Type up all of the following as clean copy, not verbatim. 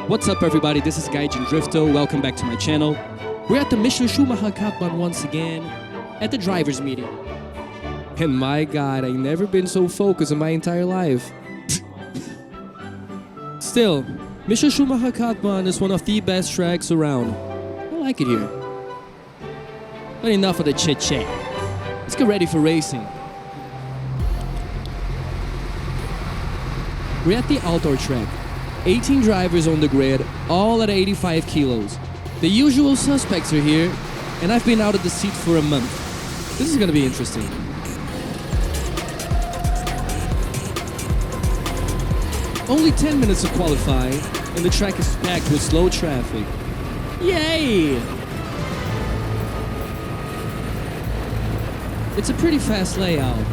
What's up everybody, this is GAIJINDRIFTO, welcome back to my channel. We're at the Mr. Schumacher Kartbahn once again, at the drivers meeting. And my god, I've never been so focused in my entire life. Still, Mr. Schumacher Kartbahn is one of the best tracks around. I like it here. But enough of the chit chat. Let's get ready for racing. We're at the outdoor track. 18 drivers on the grid, all at 85 kilos. The usual suspects are here, and I've been out of the seat for a month. This is gonna be interesting. Only 10 minutes to qualify, and the track is packed with slow traffic. Yay! It's a pretty fast layout.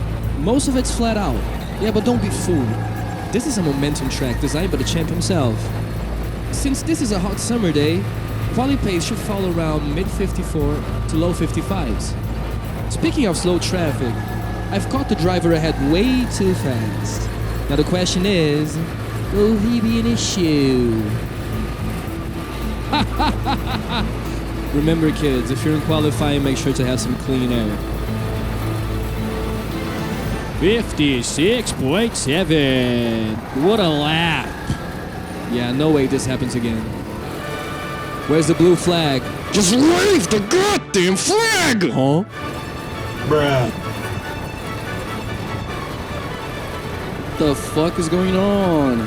Most of it's flat out. Yeah, but don't be fooled. This is a momentum track designed by the champ himself. Since this is a hot summer day, quali pace should fall around mid-54 to low 55s. Speaking of slow traffic, I've caught the driver ahead way too fast. Now the question is, will he be an issue? Remember kids, if you're in qualifying, make sure to have some clean air. 56.7. What a lap. Yeah, no way this happens again. Where's the blue flag? Just wave the goddamn flag! Huh? Bruh. What the fuck is going on?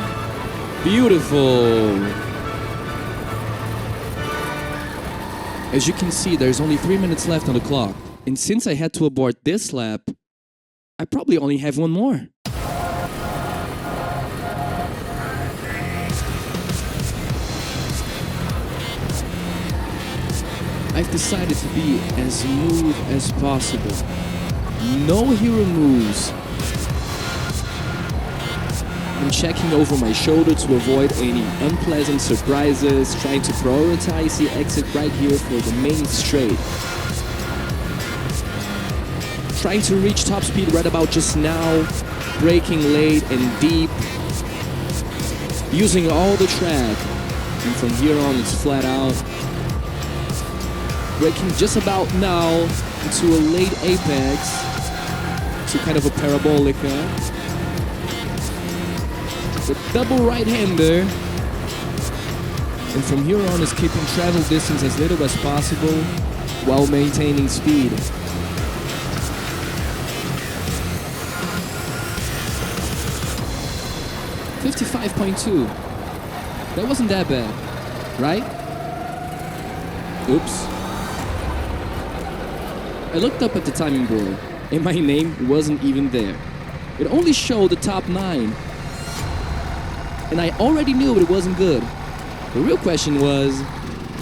Beautiful. As you can see, there's only 3 minutes left on the clock. And since I had to abort this lap, I probably only have one more. I've decided to be as smooth as possible. No hero moves. I'm checking over my shoulder to avoid any unpleasant surprises, trying to prioritize the exit right here for the main straight. Trying to reach top speed right about just now, braking late and deep, using all the track, and from here on it's flat out. Braking just about now into a late apex, to kind of a parabolica. The double right-hander, and from here on is keeping travel distance as little as possible while maintaining speed. 55.2. That wasn't that bad, right? Oops. I looked up at the timing board, and my name wasn't even there. It only showed the top 9. And I already knew it wasn't good. The real question was,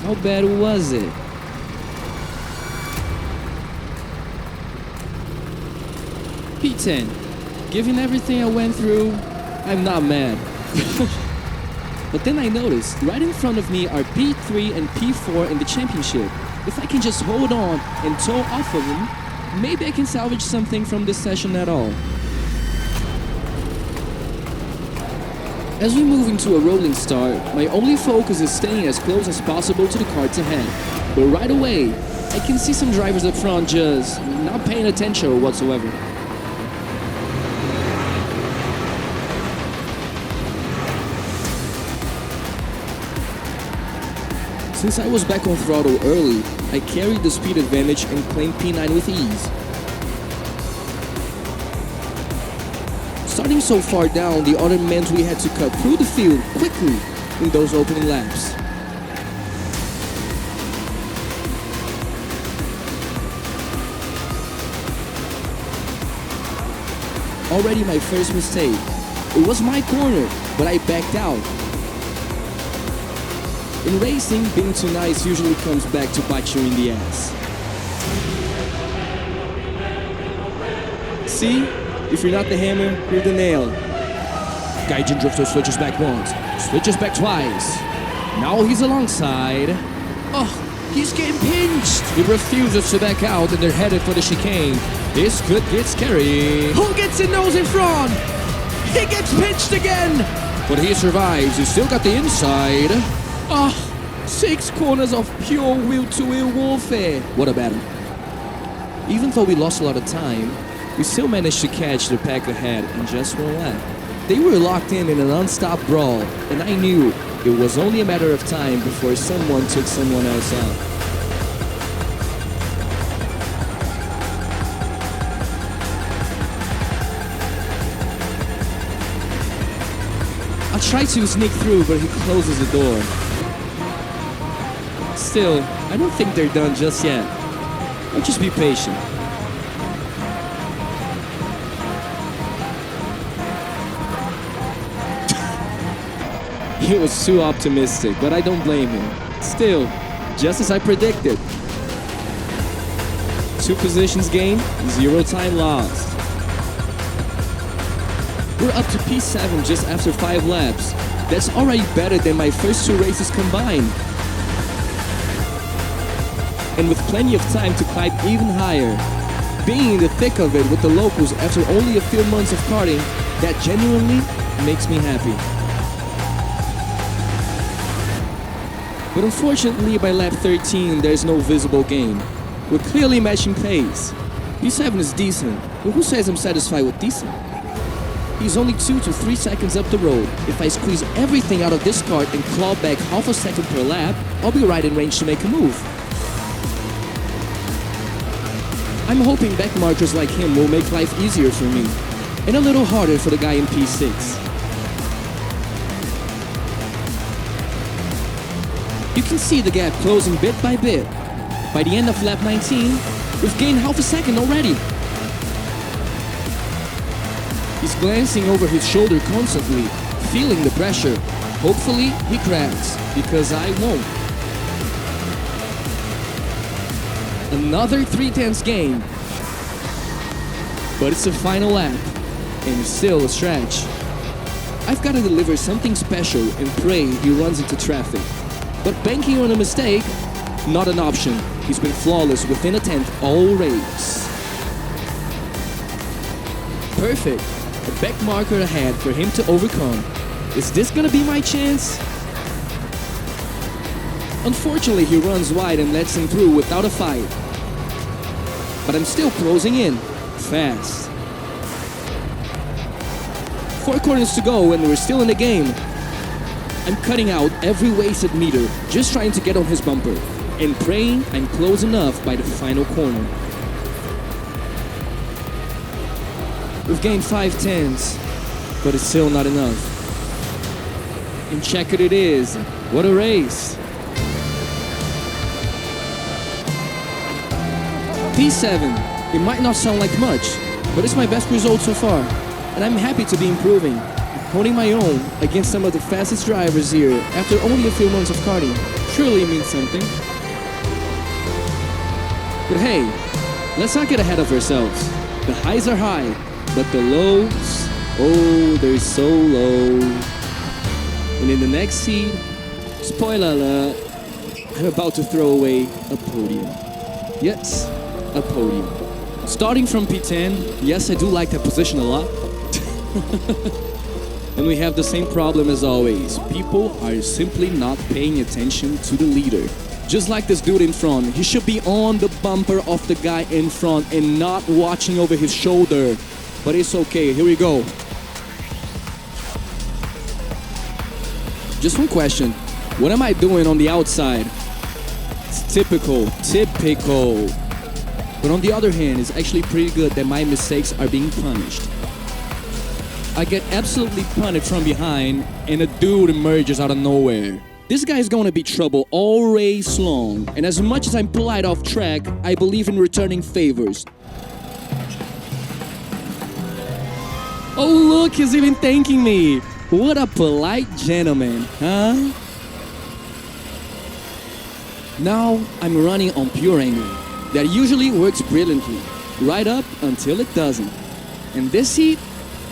how bad was it? P10. Given everything I went through, I'm not mad. But then I noticed, right in front of me are P3 and P4 in the championship. If I can just hold on and toe off of them, maybe I can salvage something from this session at all. As we move into a rolling start, my only focus is staying as close as possible to the carts ahead. But right away, I can see some drivers up front just not paying attention whatsoever. Since I was back on throttle early, I carried the speed advantage and claimed P9 with ease. Starting so far down, the order meant we had to cut through the field quickly in those opening laps. Already my first mistake. It was my corner, but I backed out. In racing, being too nice usually comes back to bite you in the ass. See? If you're not the hammer, you're the nail. GAIJINDRIFTO switches back once, switches back twice. Now he's alongside. Oh, he's getting pinched. He refuses to back out and they're headed for the chicane. This could get scary. Who gets in nose in front? He gets pinched again. But he survives. He's still got the inside. Ah, 6 corners of pure will-to-will warfare. What a battle. Even though we lost a lot of time, we still managed to catch the pack ahead in just 1 lap. They were locked in a non-stop brawl, and I knew it was only a matter of time before someone took someone else out. I tried to sneak through, but he closes the door. Still, I don't think they're done just yet. I'll just be patient. He was too optimistic, but I don't blame him. Still, just as I predicted. 2 positions gained, 0 time lost. We're up to P7 just after 5 laps. That's already better than my first 2 races combined. And with plenty of time to climb even higher. Being in the thick of it with the locals after only a few months of karting, that genuinely makes me happy. But unfortunately, by lap 13, there's no visible gain. We're clearly matching pace. P7 is decent, but who says I'm satisfied with decent? He's only 2 to 3 seconds up the road. If I squeeze everything out of this kart and claw back half a second per lap, I'll be right in range to make a move. I'm hoping back markers like him will make life easier for me, and a little harder for the guy in P6. You can see the gap closing bit by bit. By the end of lap 19, we've gained half a second already. He's glancing over his shoulder constantly, feeling the pressure. Hopefully, he cracks, because I won't. Another 3/10 gain. But it's the final lap, and it's still a stretch. I've got to deliver something special and pray he runs into traffic. But banking on a mistake, not an option. He's been flawless within a 10th all race. Perfect. A back marker ahead for him to overcome. Is this gonna be my chance? Unfortunately, he runs wide and lets him through without a fight. But I'm still closing in. Fast. 4 corners to go and we're still in the game. I'm cutting out every wasted meter, just trying to get on his bumper, and praying I'm close enough by the final corner. We've gained 5/10s, but it's still not enough. And checkered it is. What a race. P7. It might not sound like much, but it's my best result so far, and I'm happy to be improving. Holding my own against some of the fastest drivers here after only a few months of karting surely means something. But hey, let's not get ahead of ourselves. The highs are high, but the lows, oh, they're so low. And in the next seed, spoiler alert, I'm about to throw away a podium. Yes, a podium. Starting from P10, yes, I do like that position a lot. And we have the same problem as always. People are simply not paying attention to the leader. Just like this dude in front, he should be on the bumper of the guy in front and not watching over his shoulder. But it's okay, here we go. Just one question, what am I doing on the outside? It's typical. But on the other hand, it's actually pretty good that my mistakes are being punished. I get absolutely punted from behind, and a dude emerges out of nowhere. This guy is going to be trouble all race long, and as much as I'm polite off track, I believe in returning favors. Oh look, he's even thanking me. What a polite gentleman, huh? Now I'm running on pure anger. That usually works brilliantly, right up until it doesn't. And this heat,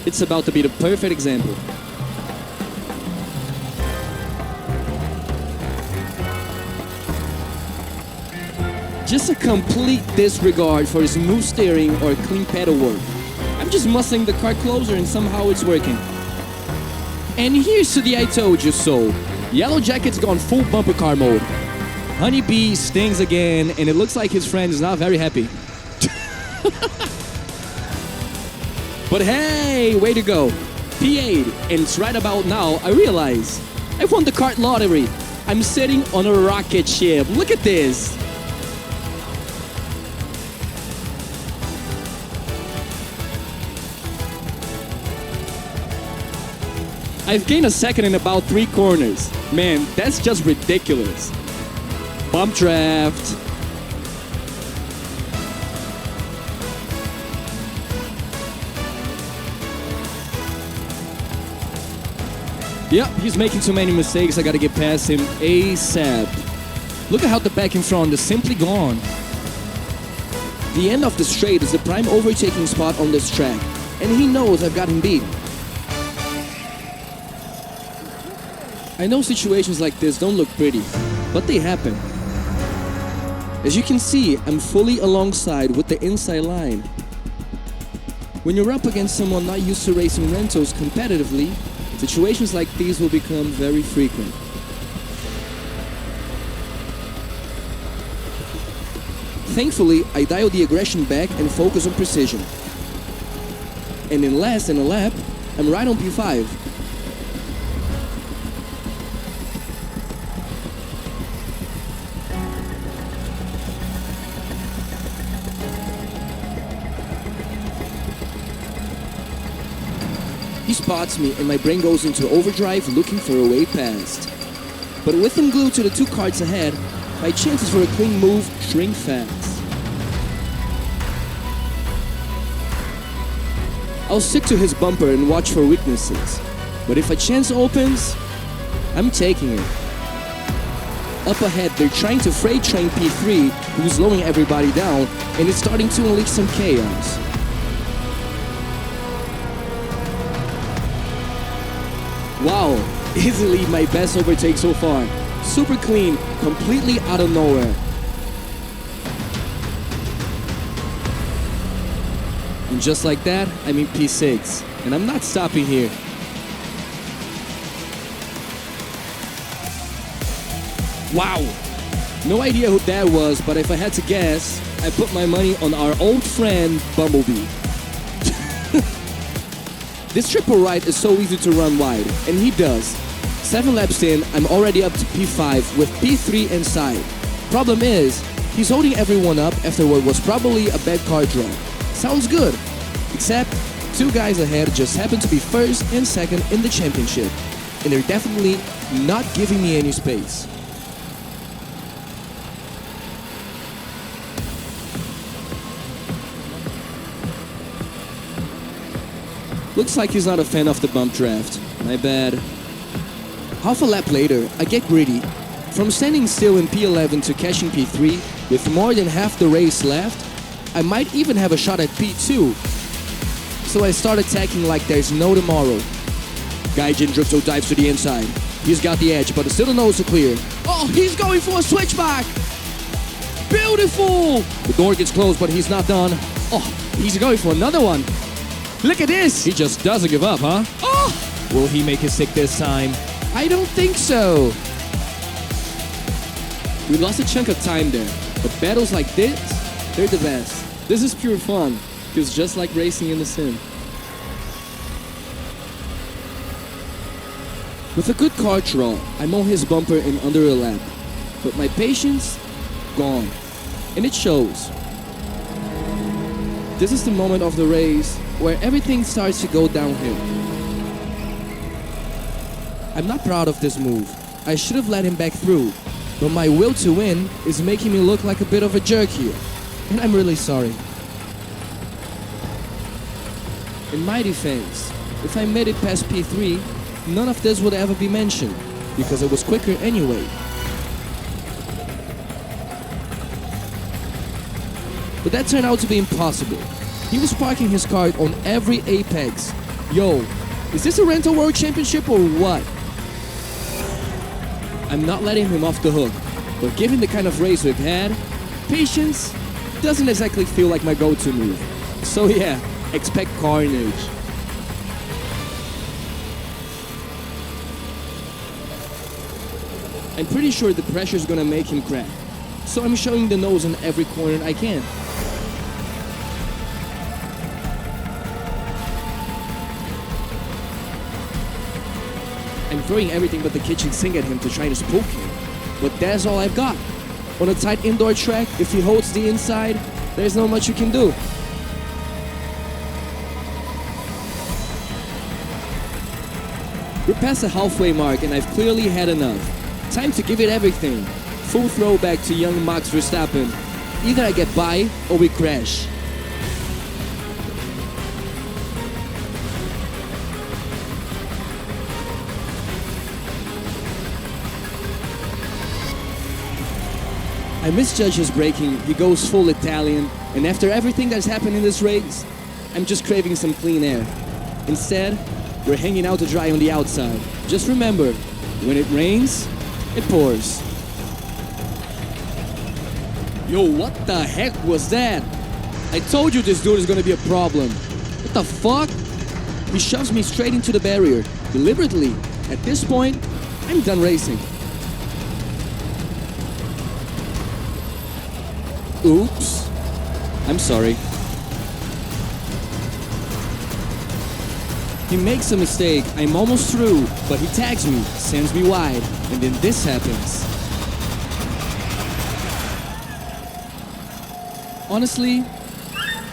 it's about to be the perfect example. Just a complete disregard for smooth steering or clean pedal work. I'm just muscling the car closer and somehow it's working. And here's to the I told you so. Yellow Jacket's gone full bumper car mode. Honeybee stings again, and it looks like his friend is not very happy. But hey, way to go. P8, and it's right about now I realize I won the kart lottery. I'm sitting on a rocket ship. Look at this. I've gained a second in about 3 corners. Man, that's just ridiculous. Bump draft. Yep, he's making too many mistakes. I gotta get past him ASAP. Look at how the back in front is simply gone. The end of the straight is the prime overtaking spot on this track, and he knows I've got him beat. I know situations like this don't look pretty, but they happen. As you can see, I'm fully alongside with the inside line. When you're up against someone not used to racing rentals competitively, situations like these will become very frequent. Thankfully, I dialed the aggression back and focus on precision. And in less than a lap, I'm right on P5. He spots me and my brain goes into overdrive looking for a way past. But with him glued to the 2 karts ahead, my chances for a clean move shrink fast. I'll stick to his bumper and watch for weaknesses. But if a chance opens, I'm taking it. Up ahead, they're trying to freight train P3, who's slowing everybody down, and it's starting to unleash some chaos. Wow, easily my best overtake so far. Super clean, completely out of nowhere. And just like that, I'm in P6. And I'm not stopping here. Wow! No idea who that was, but if I had to guess, I put my money on our old friend, Bumblebee. This triple right is so easy to run wide, and he does. 7 laps in, I'm already up to P5 with P3 inside. Problem is, he's holding everyone up after what was probably a bad car draw. Sounds good, except 2 guys ahead just happen to be first and second in the championship, and they're definitely not giving me any space. Looks like he's not a fan of the bump draft. My bad. Half a lap later, I get greedy. From standing still in P11 to catching P3, with more than half the race left, I might even have a shot at P2. So I start attacking like there's no tomorrow. GAIJINDRIFTO dives to the inside. He's got the edge, but still the nose to clear. Oh, he's going for a switchback! Beautiful! The door gets closed, but he's not done. Oh, he's going for another one. Look at this! He just doesn't give up, huh? Oh! Will he make it sick this time? I don't think so. We lost a chunk of time there, but battles like this, they're the best. This is pure fun, because just like racing in the sim. With a good car draw, I'm on his bumper in under a lap, but my patience, gone. And it shows. This is the moment of the race where everything starts to go downhill. I'm not proud of this move. I should have let him back through, but my will to win is making me look like a bit of a jerk here, and I'm really sorry. In my defense, if I made it past P3, none of this would ever be mentioned, because it was quicker anyway. But that turned out to be impossible. He was parking his car on every apex. Yo, is this a Rental World Championship or what? I'm not letting him off the hook, but given the kind of race we've had, patience doesn't exactly feel like my go-to move. So yeah, expect carnage. I'm pretty sure the pressure's gonna make him crack. So I'm showing the nose on every corner I can. I'm throwing everything but the kitchen sink at him to try to spook him. But that's all I've got. On a tight indoor track, if he holds the inside, there's not much you can do. We're past the halfway mark and I've clearly had enough. Time to give it everything. Full throwback to young Max Verstappen. Either I get by or we crash. I misjudge his braking, he goes full Italian, and after everything that's happened in this race, I'm just craving some clean air. Instead, we're hanging out to dry on the outside. Just remember, when it rains, it pours. Yo, what the heck was that? I told you this dude is gonna be a problem. What the fuck? He shoves me straight into the barrier, deliberately. At this point, I'm done racing. Oops. I'm sorry. He makes a mistake, I'm almost through, but he tags me, sends me wide, and then this happens. Honestly,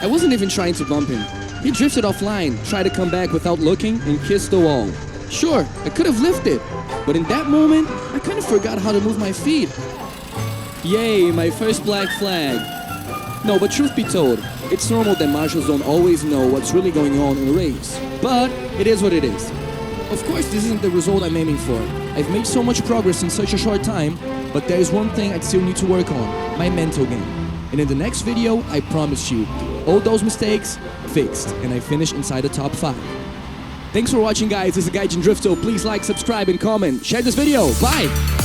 I wasn't even trying to bump him. He drifted offline, tried to come back without looking, and kissed the wall. Sure, I could have lifted, but in that moment, I kind of forgot how to move my feet. Yay, my first black flag. No, but truth be told, it's normal that marshals don't always know what's really going on in a race. But it is what it is. Of course, this isn't the result I'm aiming for. I've made so much progress in such a short time, but there is one thing I still need to work on, my mental game. And in the next video, I promise you, all those mistakes fixed, and I finish inside the top 5. Thanks for watching, guys. This is GAIJINDRIFTO. Please like, subscribe, and comment. Share this video. Bye!